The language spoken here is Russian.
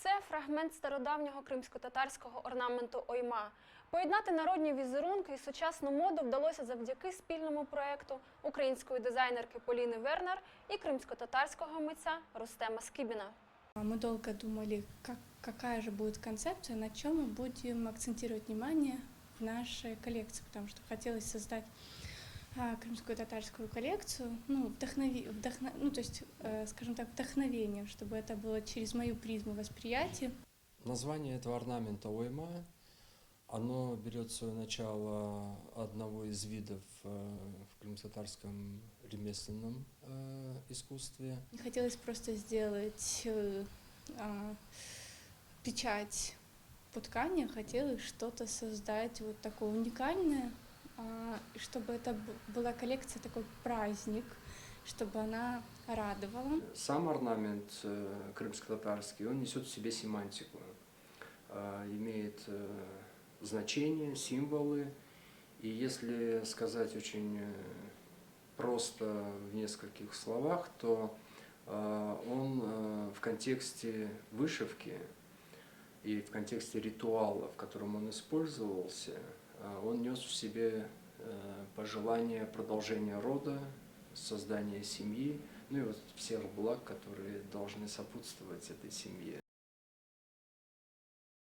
Це фрагмент стародавнього кримсько-татарського орнаменту ойма. Поєднати народні візерунки і сучасну моду вдалося завдяки спільному проєкту української дизайнерки Поліни Вернер і кримсько-татарського митця Рустема Скибіна. Мы долго думали, какая же будет концепция, на чем мы будем акцентировать внимание в нашей коллекции, потому что хотелось создать крымскую татарскую коллекцию, скажем так, вдохновение, чтобы это было через мою призму восприятия. Название этого орнамента ойма, оно берет свое начало одного из видов в крымско-татарском ремесленном искусстве. Хотелось просто сделать печать по ткани, хотелось что-то создать вот такое уникальное, чтобы это была коллекция, такой праздник, чтобы она радовала. Сам орнамент крымско-татарский, он несет в себе семантику, имеет значения, символы. И если сказать очень просто в нескольких словах, то он в контексте вышивки и в контексте ритуала, в котором он использовался, он нес в себе пожелание продолжения рода, создания семьи, ну и вот всех благ, которые должны сопутствовать этой семье.